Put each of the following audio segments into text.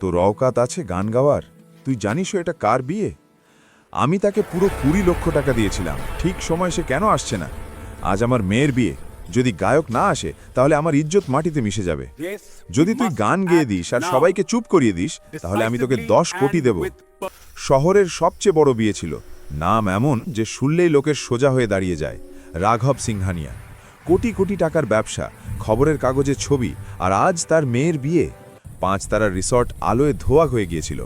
তোর অওকাত আছে গান গাওয়ার? তুই জানিস এটা কার বিয়ে? আমি তাকে পুরো 20 লক্ষ টাকা দিয়েছিলাম, ঠিক সময় সে কেন আসছে না? আজ আমার মেয়ের বিয়ে, যদি গায়ক না আসে তাহলে আমার ইজ্জত মাটিতে মিশে যাবে। যদি তুই গান গেয়ে দিস আর সবাইকে চুপ করিয়ে দিস, তাহলে আমি তোকে 10 কোটি দেব। শহরের সবচেয়ে বড় বিয়ে ছিল, নাম এমন যে শুনলেই লোকের সোজা হয়ে দাঁড়িয়ে যায়, রাঘব সিংহানিয়া। কোটি কোটি টাকার ব্যবসা, খবরের কাগজে ছবি, আর আজ তার মেয়ের বিয়ে। 5 তারার রিসর্ট আলোয় ধোয়া হয়ে গিয়েছিল,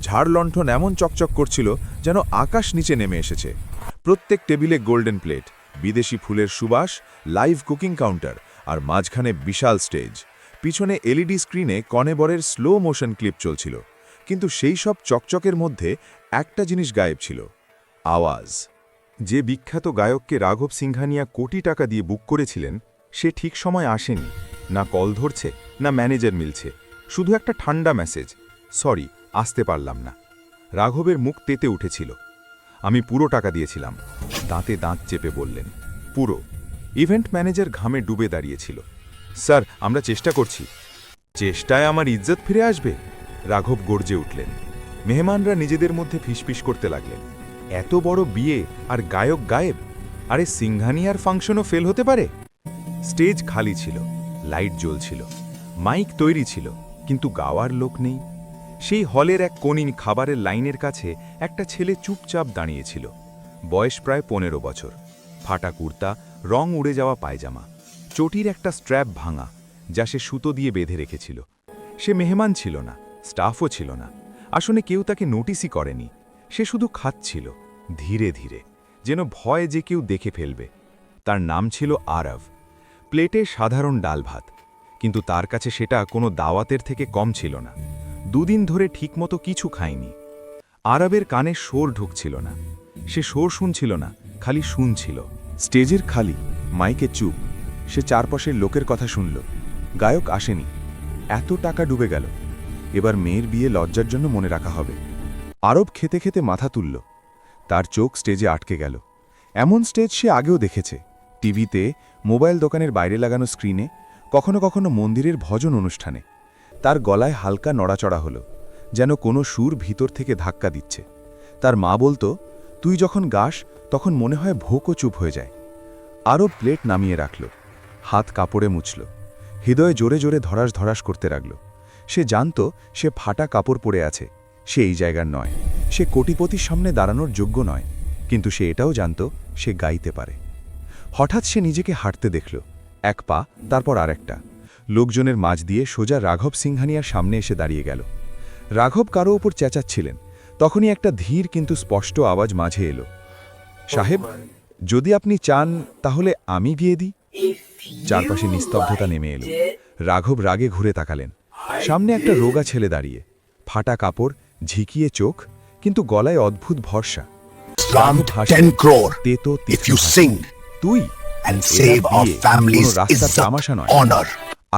ঝাড় লণ্ঠন এমন চকচক করছিল যেন আকাশ নিচে নেমে এসেছে। প্রত্যেক টেবিলে গোল্ডেন প্লেট, বিদেশি ফুলের সুবাস, লাইভ কুকিং কাউন্টার, আর মাঝখানে বিশাল স্টেজ। পিছনে এলইডি স্ক্রিনে কনেবরের স্লো মোশন ক্লিপ চলছিল। কিন্তু সেই সব চকচকের মধ্যে একটা জিনিস গায়েব ছিল, আওয়াজ। যে বিখ্যাত গায়ককে রাঘব সিংহানিয়া কোটি টাকা দিয়ে বুক করেছিলেন, সে ঠিক সময় আসেনি। না কল ধরছে, না ম্যানেজার মিলছে, শুধু একটা ঠান্ডা মেসেজ, সরি আসতে পারলাম না। রাঘবের মুখ তেতে উঠেছিল। আমি পুরো টাকা দিয়েছিলাম, দাঁতে দাঁত চেপে বললেন। পুরো। ইভেন্ট ম্যানেজার ঘামে ডুবে দাঁড়িয়েছিল। স্যার, আমরা চেষ্টা করছি। চেষ্টায় আমার ইজ্জত ফিরে আসবে? রাঘব গর্জে উঠলেন। মেহমানরা নিজেদের মধ্যে ফিসফিস করতে লাগলেন। এত বড় বিয়ে আর গায়ক গায়েব? আরে সিংহানিয়ার ফাংশনও ফেল হতে পারে? স্টেজ খালি ছিল, লাইট জ্বলছিল, মাইক তৈরি ছিল, কিন্তু গাওয়ার লোক নেই। সেই হলের এক কোণিন খাবারের লাইনের কাছে একটা ছেলে চুপচাপ দাঁড়িয়েছিল। বয়স প্রায় 15 বছর, ফাটা কুর্তা, রং উড়ে যাওয়া পায়জামা, চটির একটা স্ট্র্যাপ ভাঙা, যা সে সুতো দিয়ে বেঁধে রেখেছিল। সে মেহমান ছিল না, স্টাফও ছিল না, আসলে কেউ তাকে নোটিসই করেনি। সে শুধু খাচ্ছিল, ধীরে ধীরে, যেন ভয় যে কেউ দেখে ফেলবে। তার নাম ছিল আরব। প্লেটে সাধারণ ডাল ভাত, কিন্তু তার কাছে সেটা কোনো দাওয়াতের থেকে কম ছিল না। 2 দিন ধরে ঠিকমতো কিছু খায়নি। আরবের কানে সোর ঢুকছিল না, সে সোর শুনছিল না, খালি শুনছিল। স্টেজের খালি, মাইকে চুপ। সে চারপাশের লোকের কথা শুনল। গায়ক আসেনি, এত টাকা ডুবে গেল। এবার মেয়ের বিয়ে লজ্জার জন্য মনে রাখা হবে। আরব খেতে খেতে মাথা তুলল। তার চোখ স্টেজে আটকে গেল। এমন স্টেজ সে আগেও দেখেছে, টিভিতে, মোবাইল দোকানের বাইরে লাগানো স্ক্রিনে, কখনো কখনো মন্দিরের ভজন অনুষ্ঠানে। তার গলায় হালকা নড়াচড়া হলো, যেন কোনো সুর ভিতর থেকে ধাক্কা দিচ্ছে। তার মা বলতো, তুই যখন গাস তখন মনে হয় ভোকও চুপ হয়ে যায়। আরব প্লেট নামিয়ে রাখল, হাত কাপড়ে মুছল, হৃদয়ে জোরে জোরে ধরাস ধরাস করতে লাগল। সে জানত সে ফাটা কাপড় পরে আছে, সে এই জায়গার নয়, সে কোটিপতির সামনে দাঁড়ানোর যোগ্য নয়, কিন্তু সে এটাও জানত সে গাইতে পারে। হঠাৎ সে নিজেকে হাঁটতে দেখল, এক পা, তারপর আরেকটা। লোকজনের মাঝ দিয়ে সোজা রাঘব সিংহানিয়ার সামনে এসে দাঁড়িয়ে গেল। রাঘব কারো ওপর চেঁচাচ্ছিলেন। তখনই একটা ধীর কিন্তু স্পষ্ট আওয়াজ মাঝে এলো, সাহেব, যদি আপনি চান তাহলে আমি বিয়ে দিই। চারপাশে নিস্তব্ধতা নেমে এলো। রাঘব রাগে ঘুরে তাকালেন। সামনে একটা রোগা ছেলে দাঁড়িয়ে, ফাটা কাপড়, ঝিকিয়ে চোখ, কিন্তু গলায় অদ্ভুত ভরসা। তেতো তুই রাস্তার তামাশা নয়।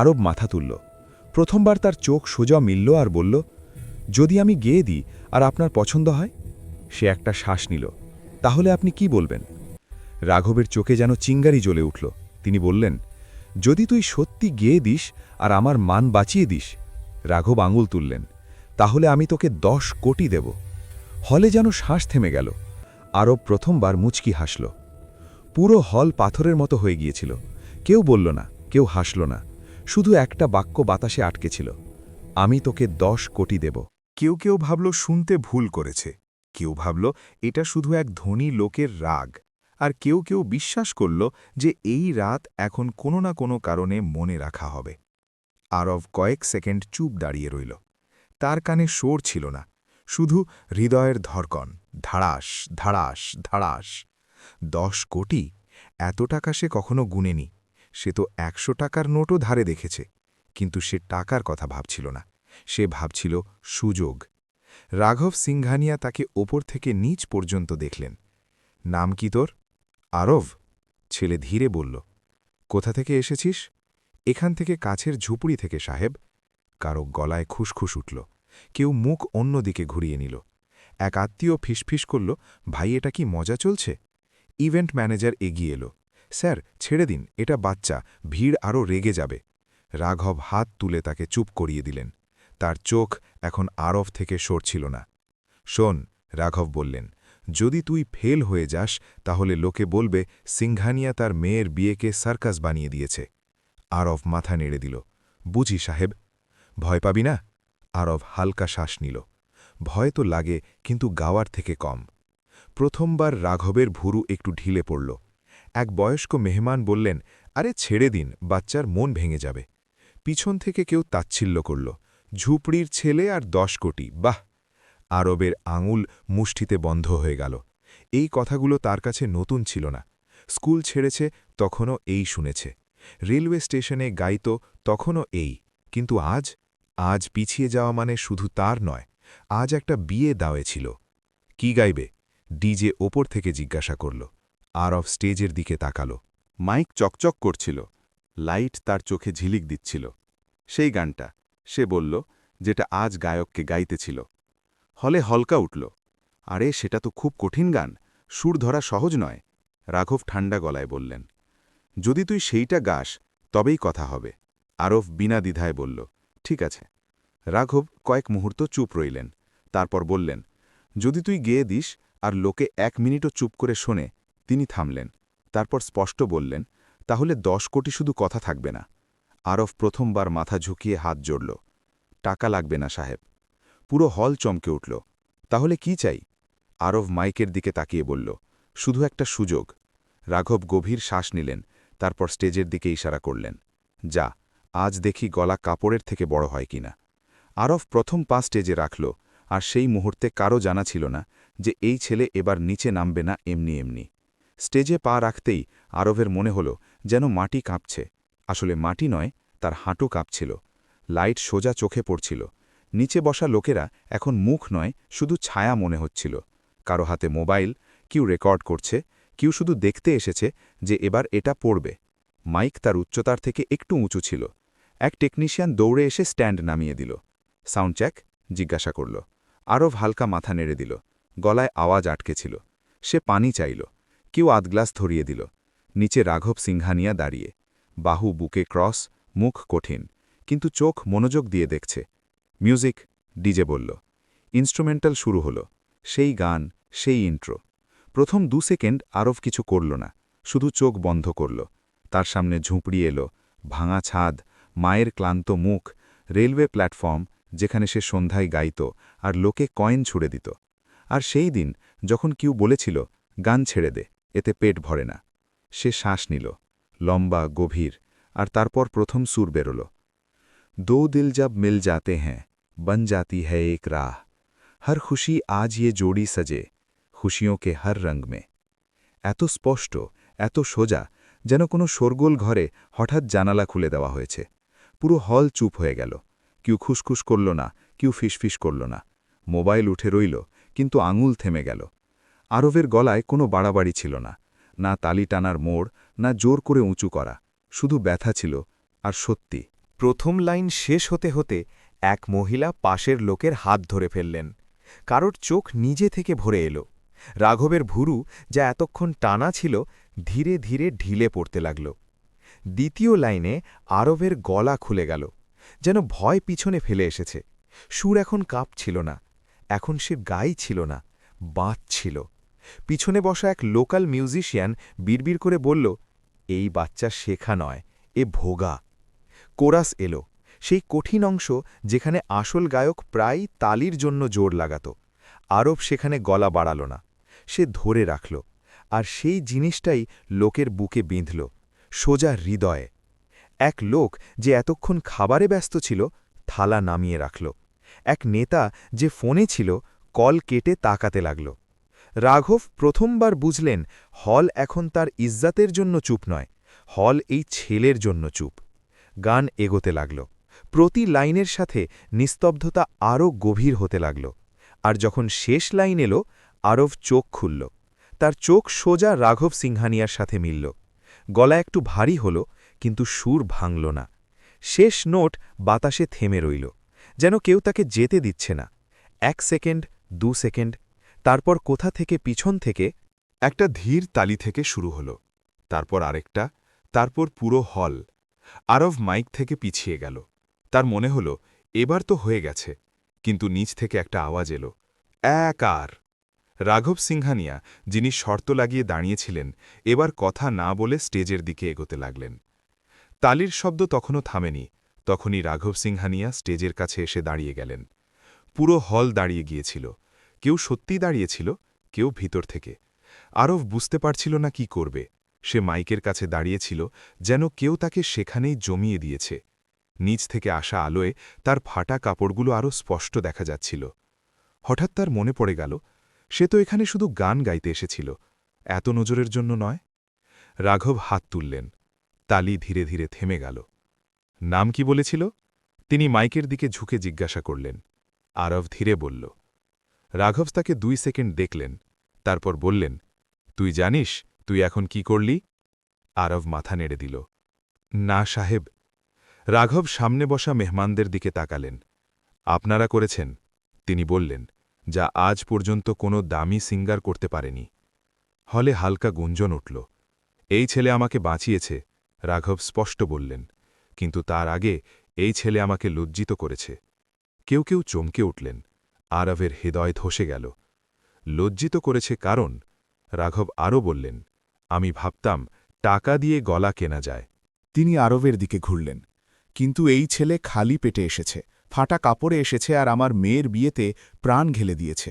আরব মাথা তুলল। প্রথমবার তার চোখ সোজা মিলল আর বলল, যদি আমি গেয়ে দিই আর আপনার পছন্দ হয়? সে একটা শ্বাস নিল। তাহলে আপনি কি বলবেন? রাঘবের চোখে যেন চিঙ্গারি জ্বলে উঠল। তিনি বললেন, যদি তুই সত্যি গেয়ে দিস আর আমার মান বাঁচিয়ে দিস। রাঘব আঙুল তুললেন, তাহলে আমি তোকে 10 কোটি দেব। হলে যেন শ্বাস থেমে গেল। আরব প্রথমবার মুচকি হাসল। পুরো হল পাথরের মতো হয়ে গিয়েছিল। কেউ বলল না, কেউ হাসল না, শুধু একটা বাক্য বাতাসে আটকে ছিল, আমি তোকে 10 কোটি দেব। কেউ কেউ ভাবল শুনতে ভুল করেছে, কেউ ভাবল এটা শুধু এক ধনী লোকের রাগ, আর কেউ কেউ বিশ্বাস করল যে এই রাত এখন কোনো না কোনো কারণে মনে রাখা হবে। আরব কয়েক সেকেন্ড চুপ দাঁড়িয়ে রইল। তার কানে সোর ছিল না, শুধু হৃদয়ের ধড়কন, ধাড়াস ধাড়াস ধাড়াস। 10 কোটি, এত টাকা সে কখনো গুনেনি। সে তো 100 টাকার নোটও ধারে দেখেছে, কিন্তু সে টাকার কথা ভাবছিল না, সে ভাবছিল সুযোগ। রাঘব সিংহানিয়া তাকে ওপর থেকে নিচ পর্যন্ত দেখলেন। নাম কি তোর? আরব। ছেলে ধীরে বলল। কোথা থেকে এসেছিস? এখান থেকে, কাছের ঝুপড়ি থেকে সাহেব। কারো গলায় খুশখুশ উঠল। কেউ মুখ অন্যদিকে ঘুরিয়ে নিল। এক আত্মীয় ফিসফিস করল, ভাই এটা কি মজা চলছে? ইভেন্ট ম্যানেজার এগিয়ে এলো। স্যার, ছেড়ে দিন, এটা বাচ্চা, ভিড় আরও রেগে যাবে। রাঘব হাত তুলে তাকে চুপ করিয়ে দিলেন। তার চোখ এখন আরব থেকে সরছিল না। শোন, রাঘব বললেন, যদি তুই ফেল হয়ে যাস তাহলে লোকে বলবে সিংঘানিয়া তার মেয়ের বিয়েকে সার্কাস বানিয়ে দিয়েছে। আরব মাথা নেড়ে দিল। বুঝি সাহেব। ভয় পাবি না? আরব হালকা শ্বাস নিল। ভয় তো লাগে, কিন্তু গাওয়ার থেকে কম। প্রথমবার রাঘবের ভুরু একটু ঢিলে পড়ল। এক বয়স্ক মেহমান বললেন, আরে ছেড়ে দিন, বাচ্চার মন ভেঙে যাবে। পিছন থেকে কেউ তাচ্ছিল্য করল, ঝুপড়ির ছেলে আর 10 কোটি, বাহ! আরবের আঙুল মুষ্টিতে বন্ধ হয়ে গেল। এই কথাগুলো তার কাছে নতুন ছিল না। স্কুল ছেড়েছে তখনও এই শুনেছে, রেলওয়ে স্টেশনে গাইত তখনও এই। কিন্তু আজ পিছিয়ে যাওয়া মানে শুধু তার নয়, আজ একটা বিয়ে দাওয়ে ছিল। কি গাইবে? ডিজে ওপর থেকে জিজ্ঞাসা করল। আরব স্টেজের দিকে তাকালো। মাইক চকচক করছিল, লাইট তার চোখে ঝিলিক দিচ্ছিল। সেই গানটা সে বলল, যেটা আজ গায়ককে গাইতেছিল। হলে হলকা উঠল। আরে সেটা তো খুব কঠিন গান, সুর ধরা সহজ নয়। রাঘব ঠান্ডা গলায় বললেন, যদি তুই সেইটা গাস তবেই কথা হবে। আরব বিনা দ্বিধায় বলল, ঠিক আছে। রাঘব কয়েক মুহূর্ত চুপ রইলেন, তারপর বললেন, যদি তুই গেয়ে দিস আর লোকে 1 মিনিটও চুপ করে শোনে। তিনি থামলেন, তারপর স্পষ্ট বললেন, তাহলে 10 কোটি শুধু কথা থাকবে না। আরব প্রথমবার মাথা ঝুঁকিয়ে হাত জড়ল। টাকা লাগবে না সাহেব। পুরো হল চমকে উঠল। তাহলে কি চাই? আরব মাইকের দিকে তাকিয়ে বলল, শুধু একটা সুযোগ। রাঘব গভীর শ্বাস নিলেন, তারপর স্টেজের দিকে ইশারা করলেন, যা, আজ দেখি গলা কাপড়ের থেকে বড় হয় কিনা। আরব প্রথম পা স্টেজে রাখল, আর সেই মুহূর্তে কারও জানা ছিল না যে এই ছেলে এবার নিচে নামবে না এমনি এমনি। স্টেজে পা রাখতেই আরবের মনে হল যেন মাটি কাঁপছে। আসলে মাটি নয়, তার হাঁটু কাঁপছিল। লাইট সোজা চোখে পড়ছিল। নিচে বসা লোকেরা এখন মুখ নয়, শুধু ছায়া মনে হচ্ছিল। কারো হাতে মোবাইল, কেউ রেকর্ড করছে, কেউ শুধু দেখতে এসেছে যে এবার এটা পড়বে। মাইক তার উচ্চতার থেকে একটু উঁচু ছিল। এক টেকনিশিয়ান দৌড়ে এসে স্ট্যান্ড নামিয়ে দিল। Sound check? জিজ্ঞাসা করল। আরব হালকা মাথা নেড়ে দিল। গলায় আওয়াজ আটকে ছিল। সে পানি চাইল। কেউ আধগ্লাস ধরিয়ে দিল। নিচে রাঘব সিংহানিয়া দাঁড়িয়ে, বাহু বুকে ক্রস, মুখ কঠিন, কিন্তু চোখ মনোযোগ দিয়ে দেখছে। মিউজিক, ডিজে বলল। ইনস্ট্রুমেন্টাল শুরু হলো। সেই গান, সেই ইন্ট্রো। প্রথম 2 সেকেন্ড আরব কিছু করল না, শুধু চোখ বন্ধ করল। তার সামনে ঝুঁপড়ি এলো, ভাঙা ছাদ, মায়ের ক্লান্ত মুখ, রেলওয়ে প্ল্যাটফর্ম যেখানে সে সন্ধ্যায় গাইত আর লোকে কয়েন ছুড়ে দিত। আর সেই দিন যখন কেউ বলেছিল, গান ছেড়ে দে, এতে পেট ভরে না। সে শ্বাস নিল, লম্বা, গভীর, আর তারপর প্রথম সুর বেরোল। दो दिल जब मिल जाते हैं बन जाती है एक राह हर खुशी आज ये जोड़ी सजे खुशियों के हर रंग में। এত স্পষ্ট, এত সোজা, যেন কোনো শোরগোল ঘরে হঠাৎ জানালা খুলে দেওয়া হয়েছে। পুরো হল চুপ হয়ে গেল। কেউ খুসখুস করল না, কেউ ফিসফিস করল না। মোবাইল উঠে রইল, কিন্তু আঙুল থেমে গেল। আরবের গলায় কোনো বাড়াবাড়ি ছিল না, না তালি টানার মোড়, না জোর করে উঁচু করা, শুধু ব্যথা ছিল আর সত্যি। প্রথম লাইন শেষ হতে হতে এক মহিলা পাশের লোকের হাত ধরে ফেললেন। কারোর চোখ নিজে থেকে ভরে এলো। রাঘবের ভুরু, যা এতক্ষণ টানা ছিল, ধীরে ধীরে ঢিলে পড়তে লাগল। দ্বিতীয় লাইনে আরবের গলা খুলে গেল, যেন ভয় পিছনে ফেলে এসেছে। সুর এখন কাঁপছিল না, এখন সে গাইছিল না, বাঁচছিল। পিছনে বসা এক লোকাল মিউজিশিয়ান বিড়বিড় করে বলল, এই বাচ্চা শেখা নয়, এ ভোগা। কোরাস এলো, সেই কঠিন অংশ যেখানে আসল গায়ক প্রায়ই তালির জন্য জোর লাগাত। আরব সেখানে গলা বাড়াল না, সে ধরে রাখল। আর সেই জিনিসটাই লোকের বুকে বিঁধল, সোজা হৃদয়ে। এক লোক যে এতক্ষণ খাবারে ব্যস্ত ছিল, থালা নামিয়ে রাখল। এক নেতা যে ফোনে ছিল, কল কেটে তাকাতে লাগল। রাঘব প্রথমবার বুঝলেন, হল এখন তার ইজ্জাতের জন্য চুপ নয়, হল এই ছেলের জন্য চুপ। গান এগোতে লাগল। প্রতি লাইনের সাথে নিস্তব্ধতা আরও গভীর হতে লাগল। আর যখন শেষ লাইন এলো, আরব চোখ খুলল। তার চোখ সোজা রাঘব সিংহানিয়ার সাথে মিলল। গলা একটু ভারী হল, কিন্তু সুর ভাঙল না। শেষ নোট বাতাসে থেমে রইল, যেন কেউ তাকে যেতে দিচ্ছে না। 1 সেকেন্ড, 2 সেকেন্ড, তারপর কোথা থেকে পিছন থেকে একটা ধীর তালি থেকে শুরু হলো, তারপর আরেকটা, তারপর পুরো হল। আরব মাইক থেকে পিছিয়ে গেল। তার মনে হল এবার তো হয়ে গেছে, কিন্তু নিচ থেকে একটা আওয়াজ এলো, এক আর। রাঘব সিংহানিয়া, যিনি শর্ত লাগিয়ে দাঁড়িয়েছিলেন, এবার কথা না বলে স্টেজের দিকে এগোতে লাগলেন। তালির শব্দ তখনও থামেনি, তখনই রাঘব সিংহানিয়া স্টেজের কাছে এসে দাঁড়িয়ে গেলেন। পুরো হল দাঁড়িয়ে গিয়েছিল, কেউ সত্যিই দাঁড়িয়েছিল, কেউ ভিতর থেকে। আরব বুঝতে পারছিল না কি করবে। সে মাইকের কাছে দাঁড়িয়েছিল, যেন কেউ তাকে সেখানেই জমিয়ে দিয়েছে। নিচ থেকে আসা আলোয় তার ফাটা কাপড়গুলো আরও স্পষ্ট দেখা যাচ্ছিল। হঠাৎ তার মনে পড়ে গেল, সে তো এখানে শুধু গান গাইতে এসেছিল, এত নজরের জন্য নয়। রাঘব হাত তুললেন, তালি ধীরে ধীরে থেমে গেল। নাম কি বলেছিল? তিনি মাইকের দিকে ঝুঁকে জিজ্ঞাসা করলেন। আরব ধীরে বলল। রাঘব তাকে 2 সেকেন্ড দেখলেন, তারপর বললেন, তুই জানিস তুই এখন কি করলি? আরব মাথা নেড়ে দিল। না সাহেব। রাঘব সামনে বসা মেহমানদের দিকে তাকালেন। আপনারা করেছেন, তিনি বললেন, যা আজ পর্যন্ত কোনো দামি সিঙ্গার করতে পারেনি। হলে হালকা গুঞ্জন উঠল। এই ছেলে আমাকে বাঁচিয়েছে, রাঘব স্পষ্ট বললেন, কিন্তু তার আগে এই ছেলে আমাকে লজ্জিত করেছে। কেউ কেউ চমকে উঠলেন। আরবের হৃদয় ধসে গেল। লজ্জিত করেছে কারণ? রাঘব আরও বললেন, আমি ভাবতাম টাকা দিয়ে গলা কেনা যায়। তিনি আরবের দিকে ঘুরলেন। কিন্তু এই ছেলে খালি পেটে এসেছে, ফাটা কাপড়ে এসেছে, আর আমার মেয়ের বিয়েতে প্রাণ ঘেলে দিয়েছে।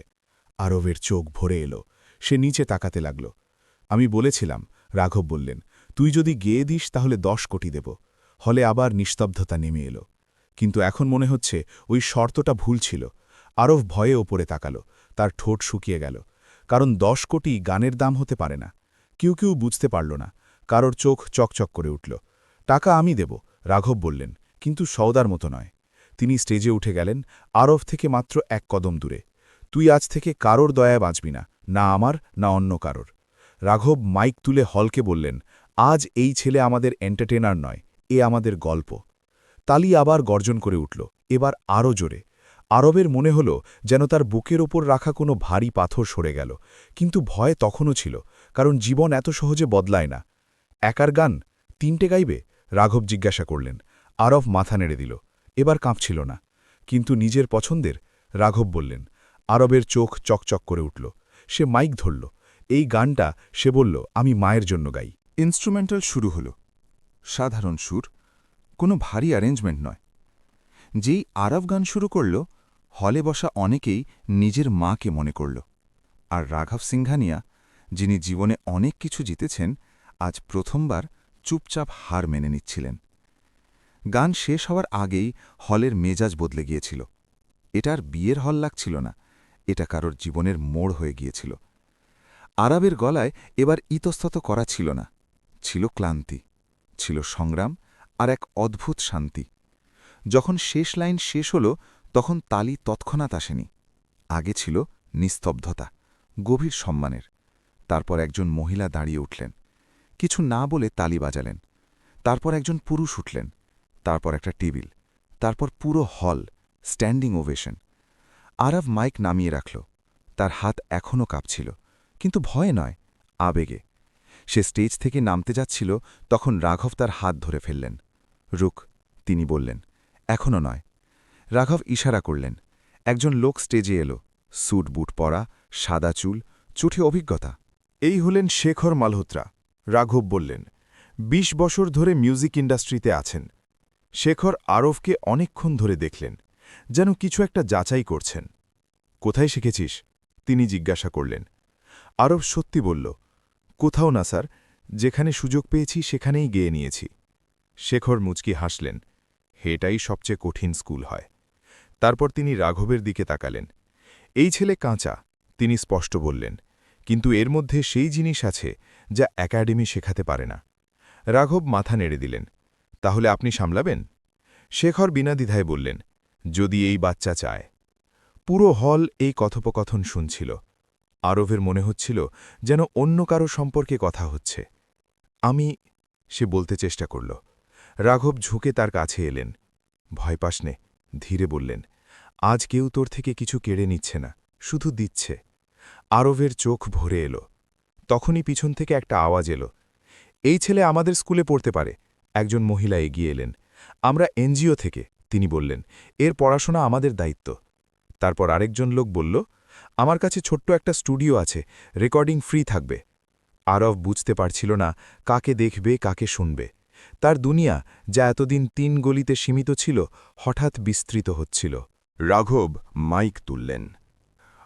আরবের চোখ ভরে এলো, সে নিচে তাকাতে লাগল। আমি বলেছিলাম, রাঘব বললেন, তুই যদি গেয়ে দিস তাহলে 10 কোটি দেব। হলে আবার নিস্তব্ধতা নেমে এলো। কিন্তু এখন মনে হচ্ছে ওই শর্তটা ভুল ছিল। আরব ভয়ে ওপরে তাকালো, তার ঠোঁট শুকিয়ে গেল। কারণ 10 কোটি গানের দাম হতে পারে না। কেউ কেউ বুঝতে পারল না, কারোর চোখ চকচক করে উঠল। টাকা আমি দেব, রাঘব বললেন, কিন্তু সওদার মতো নয়। তিনি স্টেজে উঠে গেলেন, আরব থেকে মাত্র 1 কদম দূরে। তুই আজ থেকে কারোর দয়ায় বাঁচবি না, না আমার না অন্য কারোর। রাঘব মাইক তুলে হলকে বললেন, আজ এই ছেলে আমাদের এন্টারটেনার নয়, এ আমাদের গল্প। তালি আবার গর্জন করে উঠল, এবার আরও জোরে। আরবের মনে হল যেন তার বুকের ওপর রাখা কোনো ভারী পাথর সরে গেল। কিন্তু ভয় তখনও ছিল, কারণ জীবন এত সহজে বদলায় না। একার গান 3টে গাইবে? রাঘব জিজ্ঞাসা করলেন। আরব মাথা নেড়ে দিল, এবার কাঁপছিল না। কিন্তু নিজের পছন্দের? রাঘব বললেন। আরবের চোখ চকচক করে উঠল। সে মাইক ধরল। এই গানটা, সে বলল, আমি মায়ের জন্য গাই। ইনস্ট্রুমেন্টাল শুরু হল। সাধারণ সুর, কোনো ভারী অ্যারেঞ্জমেন্ট নয়। যেই আরব গান শুরু করল, হলে বসা অনেকেই নিজের মাকে মনে করল। আর রাঘব সিংহানিয়া, যিনি জীবনে অনেক কিছু জিতেছেন, আজ প্রথমবার চুপচাপ হার মেনে নিচ্ছিলেন। গান শেষ হওয়ার আগেই হলের মেজাজ বদলে গিয়েছিল। এটা আর বিয়ের হল লাগছিল না, এটা কারোর জীবনের মোড় হয়ে গিয়েছিল। আরবের গলায় এবার ইতস্তত করা ছিল না, ছিল ক্লান্তি, ছিল সংগ্রাম আর এক অদ্ভুত শান্তি। যখন শেষ লাইন শেষ হল, তখন তালি তৎক্ষণাৎ আসেনি। আগে ছিল নিস্তব্ধতা, গভীর সম্মানের। তারপর একজন মহিলা দাঁড়িয়ে উঠলেন, কিছু না বলে তালি বাজালেন। তারপর একজন পুরুষ উঠলেন, তারপর একটা টেবিল, তারপর পুরো হল, স্ট্যান্ডিং ওভেশন। আরব মাইক নামিয়ে রাখল। তার হাত এখনও কাঁপছিল, কিন্তু ভয়ে নয়, আবেগে। সে স্টেজ থেকে নামতে যাচ্ছিল, তখন রাঘব তার হাত ধরে ফেললেন। রুক, তিনি বললেন, এখনও নয়। রাঘব ইশারা করলেন। একজন লোক স্টেজে এলো, স্যুট বুট পরা, সাদা চুল, চোখে অভিজ্ঞতা। এই হলেন শেখর মালহোত্রা, রাঘব বললেন। 20 বছর ধরে মিউজিক ইন্ডাস্ট্রিতে আছেন। শেখর আরবকে অনেকক্ষণ ধরে দেখলেন, যেন কিছু একটা যাচাই করছেন। কোথায় শিখেছিস? তিনি জিজ্ঞাসা করলেন। আরব সত্যি বলল, কোথাও না স্যার, যেখানে সুযোগ পেয়েছি সেখানেই গেয়ে নিয়েছি। শেখর মুচকি হাসলেন। এটাই সবচেয়ে কঠিন স্কুল হয়। তারপর তিনি রাঘবের দিকে তাকালেন। এই ছেলে কাঁচা, তিনি স্পষ্ট বললেন, কিন্তু এর মধ্যে সেই জিনিস আছে যা একাডেমি শেখাতে পারে না। রাঘব মাথা নেড়ে দিলেন। তাহলে আপনি সামলাবেন? শেখর বিনা দ্বিধায় বললেন, যদি এই বাচ্চা চায়। পুরো হল এই কথোপকথন শুনছিল। আরবের মনে হচ্ছিল যেন অন্য কারো সম্পর্কে কথা হচ্ছে। সে বলতে চেষ্টা করল। রাঘব ঝুঁকে তার কাছে এলেন। ভয় পাস নে, ধীরে বললেন, আজ কেউ তোর থেকে কিছু কেড়ে নিচ্ছে না, শুধু দিচ্ছে। আরবের চোখ ভরে এলো। তখনই পিছন থেকে একটা আওয়াজ এলো, এই ছেলে আমাদের স্কুলে পড়তে পারে। একজন মহিলা এগিয়ে এলেন। আমরা এনজিও থেকে, তিনি বললেন, এর পড়াশোনা আমাদের দায়িত্ব। তারপর আরেকজন লোক বলল, আমার কাছে ছোট্ট একটা স্টুডিও আছে, রেকর্ডিং ফ্রি থাকবে। আরব বুঝতে পারছিল না কাকে দেখবে, কাকে শুনবে। তার দুনিয়া, যা এতদিন ৩ গলিতে সীমিত ছিল, হঠাৎ বিস্তৃত হচ্ছিল। রাঘব মাইক তুললেন।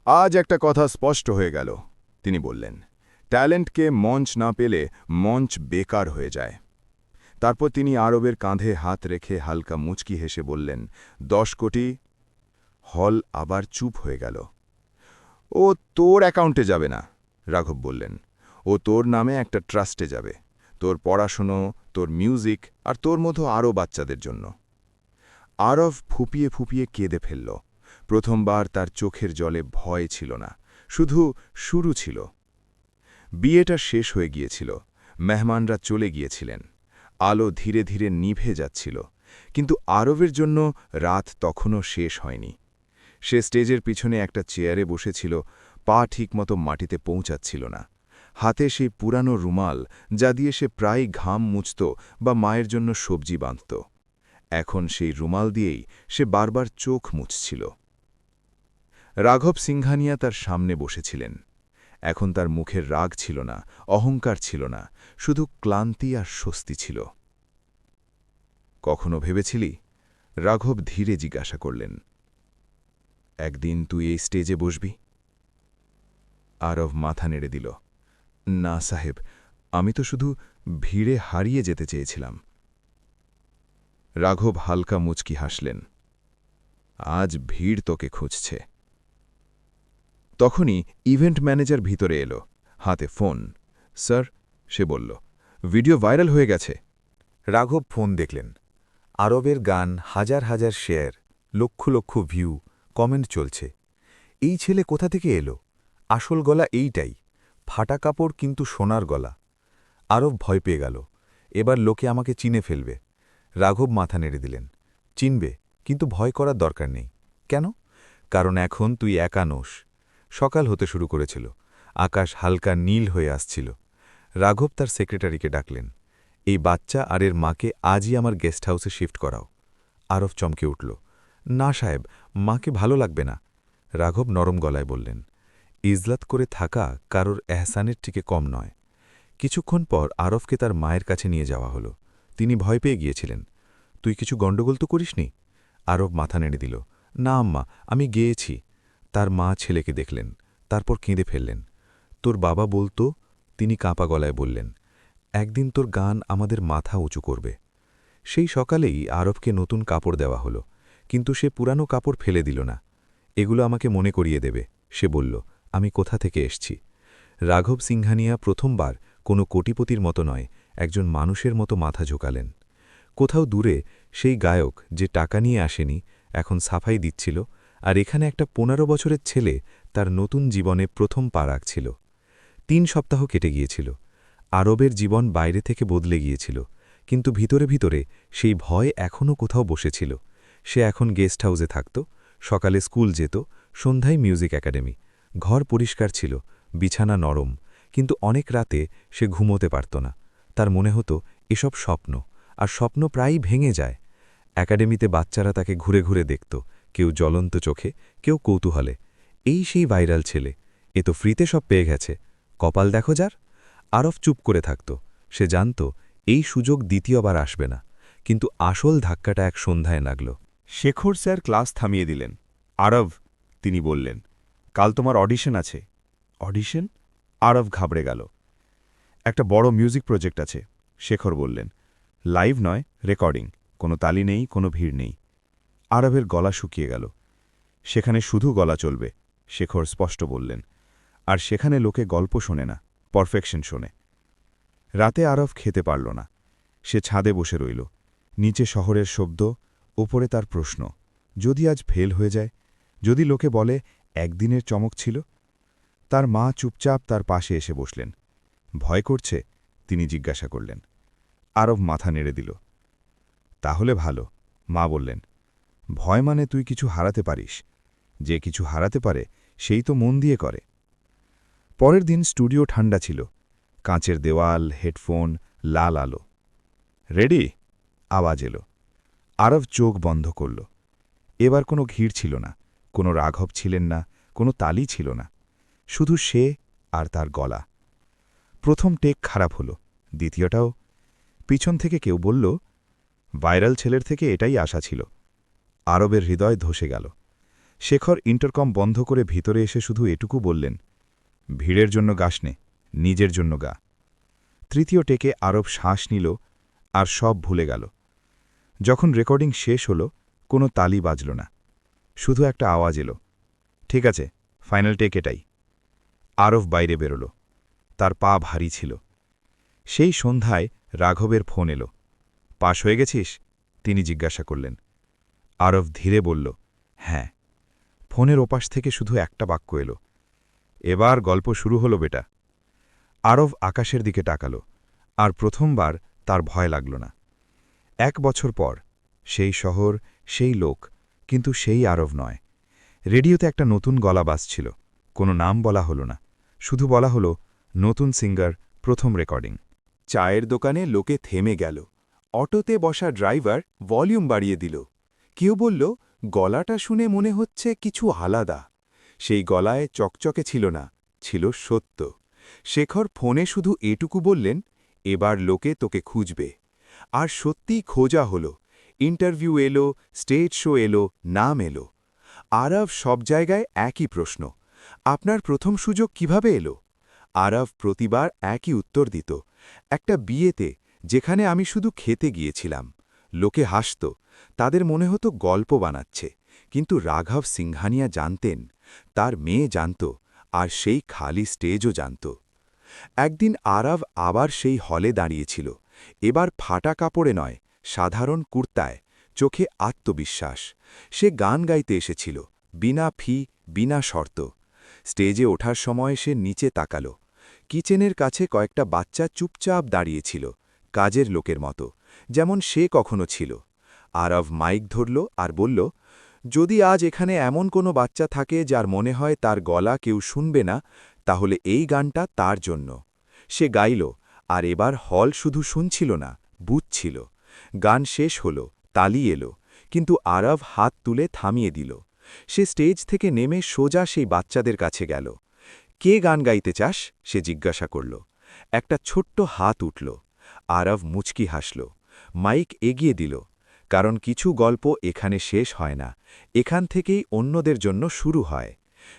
আজ একটা কথা স্পষ্ট হয়ে গেল, তিনি বললেন। ট্যালেন্টকে মঞ্চ না পেলে মঞ্চ বেকার হয়ে যায়। তারপর তিনি আরবের কাঁধে হাত রেখে হালকা মুচকি হেসে বললেন, ১০ কোটি। হল আবার চুপ হয়ে গেল। ও তোর অ্যাকাউন্টে যাবে না, রাঘব বললেন। ও তোর নামে একটা ট্রাস্টে যাবে, তোর পড়াশুনো, তোর মিউজিক আর তোর মতো আরও বাচ্চাদের জন্য। আরব ফুপিয়ে ফুপিয়ে কেঁদে ফেলল। প্রথমবার তার চোখের জলে ভয় ছিল না, শুধু শুরু ছিল। বিয়েটা শেষ হয়ে গিয়েছিল, মেহমানরা চলে গিয়েছিলেন, আলো ধীরে ধীরে নিভে যাচ্ছিল, কিন্তু আরবের জন্য রাত তখনও শেষ হয়নি। সে স্টেজের পিছনে একটা চেয়ারে বসেছিল, পা ঠিকমতো মাটিতে পৌঁছাচ্ছিল না। হাতে সেই পুরানো রুমাল, যা দিয়ে সে প্রায় ঘাম মুছত বা মায়ের জন্য সবজি বাঁধত। এখন সেই রুমাল দিয়েই সে বারবার চোখ মুছছিল। রাঘব সিংহানিয়া তার সামনে বসেছিলেন। এখন তার মুখের রাগ ছিল না, অহংকার ছিল না, শুধু ক্লান্তি আর স্বস্তি ছিল। কখনো ভেবেছিলি? রাঘব ধীরে জিজ্ঞাসা করলেন। একদিন তুই এই স্টেজে বসবি? আরব মাথা নেড়ে দিল। না সাহেব, আমি তো শুধু ভিড়ে হারিয়ে যেতে চেয়েছিলাম। রাঘব হালকা মুচকি হাসলেন। আজ ভিড় তোকে খুঁজছে। তখনই ইভেন্ট ম্যানেজার ভিতরে এলো, হাতে ফোন। স্যার, সে বলল, ভিডিও ভাইরাল হয়ে গেছে। রাঘব ফোন দেখলেন। আরবের গান, হাজার হাজার share, lakh lakh view, comment চলছে। এই ছেলে কোথা থেকে এলো? আসল গলা এইটাই, ফাটা কাপড় কিন্তু সোনার গলা। আরব ভয় পেয়ে গেল, এবার লোকে আমাকে চিনে ফেলবে। রাঘব মাথা নেড়ে দিলেন। চিনবে, কিন্তু ভয় করার দরকার নেই। কেন? কারণ এখন তুই একা নোস। সকাল হতে শুরু করেছিল, আকাশ হালকা নীল হয়ে আসছিল। রাঘব তার সেক্রেটারিকে ডাকলেন। এই বাচ্চা আর এর মাকে আজই আমার গেস্ট হাউসে শিফট করাও। আরব চমকে উঠল। না সাহেব, মাকে ভালো লাগবে না। রাঘব নরম গলায় বললেন, ইজলাত করে থাকা কারোর এহসানের থেকে কম নয়। কিছুক্ষণ পর আরবকে তার মায়ের কাছে নিয়ে যাওয়া হলো। তিনি ভয় পেয়ে গিয়েছিলেন। তুই কিছু গণ্ডগোল তো করিসনি? আরব মাথা নেড়ে দিল। না আম্মা, আমি গিয়েছি। তার মা ছেলেকে দেখলেন, তারপর কেঁদে ফেললেন। তোর বাবা বলতো, তিনি কাঁপা গলায় বললেন, একদিন তোর গান আমাদের মাথা উঁচু করবে। সেই সকালেই আরবকে নতুন কাপড় দেওয়া হলো, কিন্তু সে পুরানো কাপড় ফেলে দিল না। এগুলো আমাকে মনে করিয়ে দেবে, সে বলল, আমি কোথা থেকে এসছি। রাঘব সিংহানিয়া প্রথমবার কোনো কোটিপতির মতো নয়, একজন মানুষের মতো মাথা ঝোঁকালেন। কোথাও দূরে সেই গায়ক, যে টাকা নিয়ে আসেনি, এখন সাফাই দিচ্ছিল, আর এখানে একটা ১৫ বছরের ছেলে তার নতুন জীবনে প্রথম পা রাখছিল। ৩ সপ্তাহ কেটে গিয়েছিল। আরবের জীবন বাইরে থেকে বদলে গিয়েছিল, কিন্তু ভিতরে ভিতরে সেই ভয় এখনও কোথাও বসেছিল। সে এখন গেস্ট হাউসে থাকত, সকালে স্কুল যেত, সন্ধ্যায় মিউজিক একাডেমি। ঘর পরিষ্কার ছিল, বিছানা নরম, কিন্তু অনেক রাতে সে ঘুমোতে পারত না। তার মনে হতো এসব স্বপ্ন, আর স্বপ্ন প্রায়ই ভেঙে যায়। একাডেমিতে বাচ্চারা তাকে ঘুরে ঘুরে দেখত, কেউ জ্বলন্ত চোখে, কেউ কৌতূহলে। এই সেই ভাইরাল ছেলে, এ তো ফ্রিতে সব পেয়ে গেছে, কপাল দেখো যার। আরব চুপ করে থাকত। সে জানত এই সুযোগ দ্বিতীয়বার আসবে না, কিন্তু আসল ধাক্কাটা এক সন্ধ্যায় লাগল। শেখর স্যার ক্লাস থামিয়ে দিলেন। আরব, তিনি বললেন, কাল তোমার অডিশন আছে। অডিশন? আরব ঘাবড়ে গেল। একটা বড় মিউজিক প্রজেক্ট আছে, শেখর বললেন। লাইভ নয়, রেকর্ডিং, কোনো তালি নেই, কোনো ভিড় নেই। আরবের গলা শুকিয়ে গেল। সেখানে শুধু গলা চলবে, শেখর স্পষ্ট বললেন। আর সেখানে লোকে গল্প শোনে না, পারফেকশন শোনে। রাতে আরব খেতে পারল না। সে ছাদে বসে রইল। নিচে শহরের শব্দ, ওপরে তার প্রশ্ন, যদি আজ ফেল হয়ে যায়, যদি লোকে বলে একদিনের চমক ছিল। তার মা চুপচাপ তার পাশে এসে বসলেন। ভয় করছে? তিনি জিজ্ঞাসা করলেন। আরব মাথা নেড়ে দিল। তাহলে ভালো, মা বললেন। ভয় মানে তুই কিছু হারাতে পারিস। যে কিছু হারাতে পারে সেই তো মন দিয়ে করে। পরের দিন স্টুডিও ঠান্ডা ছিল, কাঁচের দেওয়াল, হেডফোন, লাল আলো। রেডি? আওয়াজ এলো। আরব চোখ বন্ধ করল। এবার কোনো ঘির ছিল না, কোনো রাঘব ছিলেন না, কোনো তালি ছিল না, শুধু সে আর তার গলা। প্রথম টেক খারাপ হল, দ্বিতীয়টাও। পিছন থেকে কেউ বলল, ভাইরাল ছেলের থেকে এটাই আশা ছিল। আরবের হৃদয় ধসে গেল। শেখর ইন্টারকম বন্ধ করে ভিতরে এসে শুধু এটুকু বললেন, ভিড়ের জন্য গাস নে, নিজের জন্য গা। তৃতীয় টেকে আরব শ্বাস নিল আর সব ভুলে গেল। যখন রেকর্ডিং শেষ হল, কোনো তালি বাজল না, শুধু একটা আওয়াজ এলো, ঠিক আছে, ফাইনাল টেক এটাই। আরব বাইরে বেরোল, তার পা ভারী ছিল। সেই সন্ধ্যায় রাঘবের ফোন এলো। পাশ হয়ে গেছিস? তিনি জিজ্ঞাসা করলেন। আরব ধীরে বলল, হ্যাঁ। ফোনের ওপাশ থেকে শুধু একটা বাক্য এলো, এবার গল্প শুরু হলো বেটা। আরব আকাশের দিকে তাকাল, আর প্রথমবার তার ভয় লাগল না। 1 বছর পর, সেই শহর, সেই লোক, কিন্তু সেই আরব নয়। রেডিওতে একটা নতুন গলা বাজছিল, কোনো নাম বলা হলো না, শুধু বলা হলো, নতুন সিঙ্গার, প্রথম রেকর্ডিং। চায়ের দোকানে লোকে থেমে গেল। অটোতে বসা ড্রাইভার ভলিউম বাড়িয়ে দিল। কেউ বলল, গলাটা শুনে মনে হচ্ছে কিছু আলাদা। সেই গলায় চকচকে ছিল না, ছিল সত্য। শেখর ফোনে শুধু এটুকু বললেন, এবার লোকে তোকে খুঁজবে। আর সত্যিই খোঁজা হলো। ইন্টারভিউ এলো, স্টেজ শো এলো, নাম এলো। আরব সব জায়গায় একই প্রশ্ন, আপনার প্রথম সুযোগ কিভাবে এলো? আরব প্রতিবার একই উত্তর দিত, একটা বিয়েতে, যেখানে আমি শুধু খেতে গিয়েছিলাম। লোকে হাসত, তাদের মনে হতো গল্প বানাচ্ছে। কিন্তু রাঘব সিংহানিয়া জানতেন, তার মেয়ে জানত, আর সেই খালি স্টেজও জানত। একদিন আরব আবার সেই হলে দাঁড়িয়েছিল, এবার ফাটা কাপড়ে নয়, সাধারণ কুর্তায়, চোখে আত্মবিশ্বাস। সে গান গাইতে এসেছিল, বিনা ফি, বিনা শর্ত। স্টেজে ওঠার সময় সে নিচে তাকাল। কিচেনের কাছে কয়েকটা বাচ্চা চুপচাপ দাঁড়িয়েছিল, কাজের লোকের মতো, যেমন সে কখনো ছিল। আরব মাইক ধরল আর বলল, যদি আজ এখানে এমন কোনো বাচ্চা থাকে যার মনে হয় তার গলা কেউ শুনবে না, তাহলে এই গানটা তার জন্য। সে গাইল, আর এবার হল শুধু শুনছিল না, বুঝছিল। গান শেষ হল, তালি এলো, কিন্তু আরব হাত তুলে থামিয়ে দিল। সে স্টেজ থেকে নেমে সোজা সেই বাচ্চাদের কাছে গেল। কে গান গাইতে চাস? সে জিজ্ঞাসা করল। একটা ছোট্ট হাত উঠল। আরব মুচকি হাসল, মাইক এগিয়ে দিল, কারণ কিছু গল্প এখানে শেষ হয় না, এখান থেকেই অন্যদের জন্য শুরু হয়।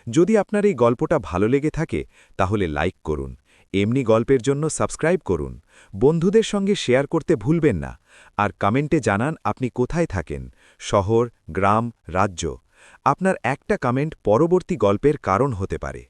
যদি আপনার এই গল্পটা ভালো লেগে থাকে, তাহলে লাইক করুন, এমনি গল্পের জন্য সাবস্ক্রাইব করুন, বন্ধুদের সঙ্গে শেয়ার করতে ভুলবেন না, আর কমেন্টে জানান আপনি কোথায় থাকেন, শহর, গ্রাম, রাজ্য। আপনার একটা কমেন্ট পরবর্তী গল্পের কারণ হতে পারে।